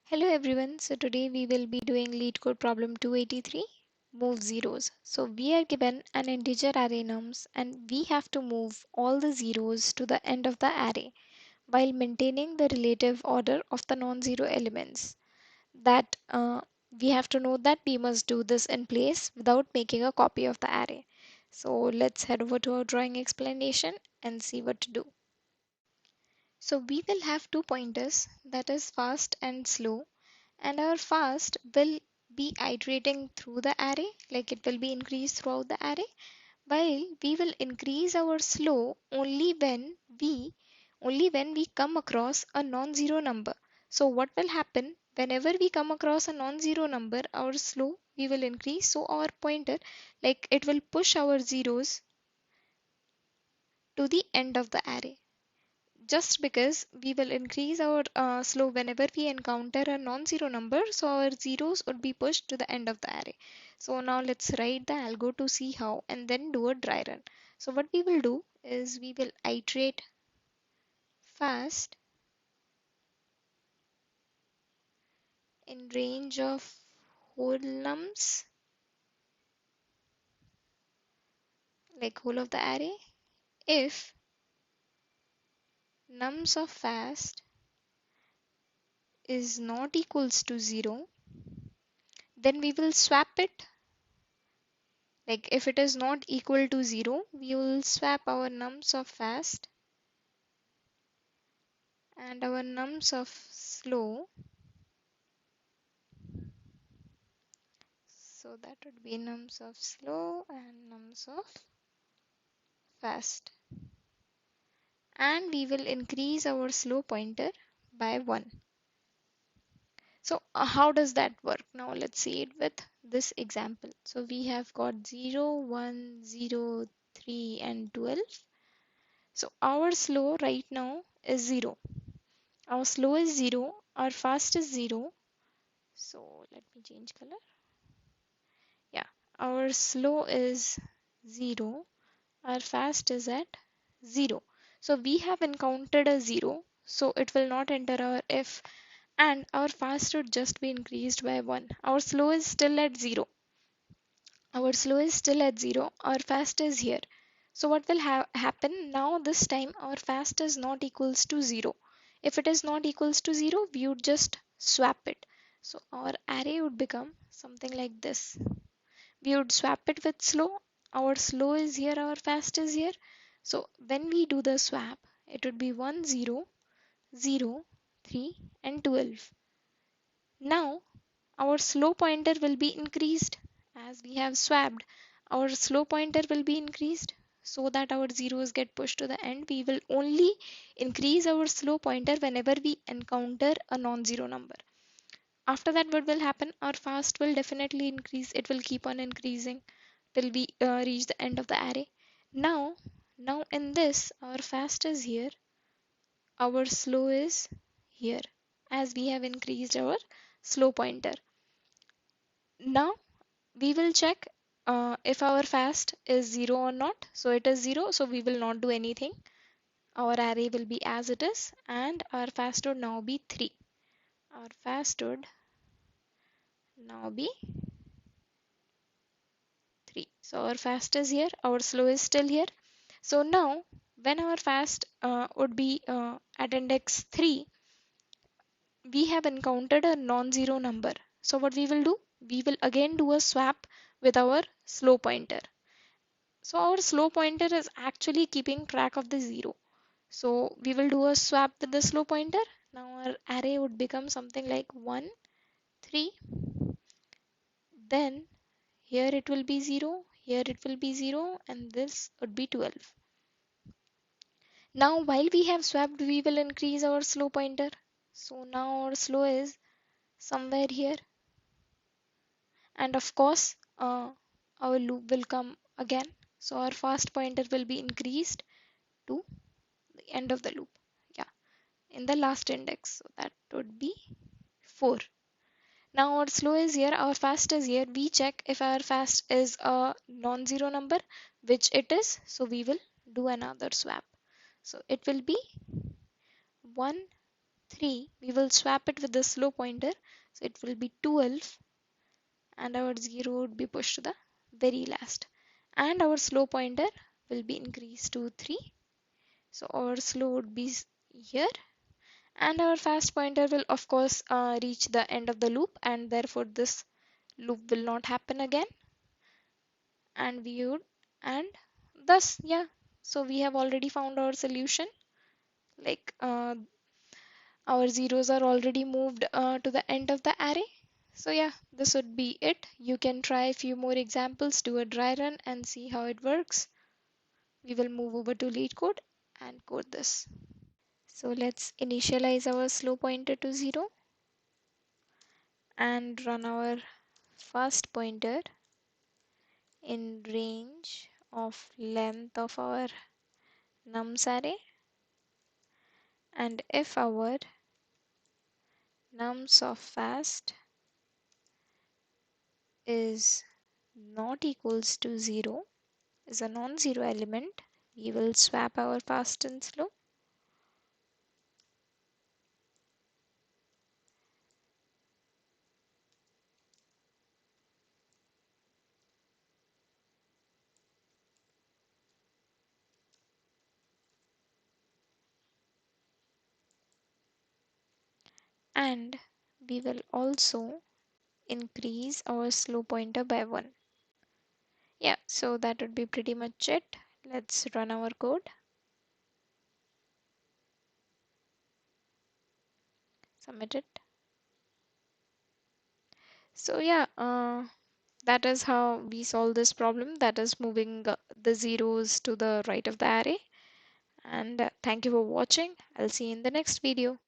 Hello everyone, so today we will be doing Leetcode problem 283, move zeros. So we are given an integer array nums and we have to move all the zeros to the end of the array while maintaining the relative order of the non-zero elements. That we have to know that we must do this in place without making a copy of the array. So let's head over to our drawing explanation and see what to do. So we will have two pointers, that is fast and slow, and our fast will be iterating through the array, like it will be increased throughout the array, while we will increase our slow only when we come across a non-zero number. So what will happen whenever we come across a non-zero number, our slow we will increase, so our pointer, like it will push our zeros to the end of the array. Just because we will increase our slow whenever we encounter a non-zero number, so our zeros would be pushed to the end of the array. So now let's write the algo to see how and then do a dry run. So what we will do is we will iterate fast in range of whole nums, like whole of the array, if nums of fast is not equals to 0, then we will swap it. Like if it is not equal to 0, we will swap our nums of fast and our nums of slow. So that would be nums of slow and nums of fast. And we will increase our slow pointer by 1. So how does that work? Now let's see it with this example. So we have got 0, 1, 0, 3 and 12. So our slow right now is 0. Our slow is 0, our fast is 0. So let me change color. Yeah, our slow is 0, our fast is at 0. So we have encountered a 0, so it will not enter our if, and our fast would just be increased by 1. Our slow is still at 0. Our slow is still at 0, our fast is here. So what will happen now, this time our fast is not equals to 0. If it is not equals to 0, we would just swap it. So our array would become something like this. We would swap it with slow. Our slow is here, our fast is here. So when we do the swap, it would be 1, 0, 0, 3 and 12. Now our slow pointer will be increased as we have swapped. Our slow pointer will be increased so that our zeros get pushed to the end. We will only increase our slow pointer whenever we encounter a non-zero number. After that, what will happen? Our fast will definitely increase. It will keep on increasing till we reach the end of the array. Now in this, our fast is here, our slow is here, as we have increased our slow pointer. Now we will check if our fast is 0 or not. So it is 0, so we will not do anything. Our array will be as it is, and our fast would now be 3. Our fast would now be 3. So our fast is here, our slow is still here. So now when our fast would be at index 3, we have encountered a non-zero number. So what we will do? We will again do a swap with our slow pointer. So our slow pointer is actually keeping track of the 0. So we will do a swap with the slow pointer. Now our array would become something like 1, 3. Then here it will be 0, here it will be 0, and this would be 12. Now while we have swapped, we will increase our slow pointer. So now our slow is somewhere here, and of course our loop will come again. So our fast pointer will be increased to the end of the loop. Yeah, in the last index. So that would be 4. Now our slow is here, our fast is here. We check if our fast is a non-zero number, which it is. So we will do another swap. So it will be 1, 3, we will swap it with the slow pointer. So it will be 12 and our 0 would be pushed to the very last. And our slow pointer will be increased to 3. So our slow would be here. And our fast pointer will of course reach the end of the loop, and therefore this loop will not happen again. And we would, and thus, yeah, so we have already found our solution. Like our zeros are already moved to the end of the array. So yeah, this would be it. You can try a few more examples, do a dry run and see how it works. We will move over to Leetcode and code this. So let's initialize our slow pointer to 0 and run our fast pointer in range of length of our nums array. And if our nums of fast is not equals to 0, is a non-zero element, we will swap our fast and slow. And we will also increase our slow pointer by 1. Yeah, so that would be pretty much it. Let's run our code. Submit it. So yeah, that is how we solve this problem, that is moving the zeros to the right of the array. And thank you for watching. I'll see you in the next video.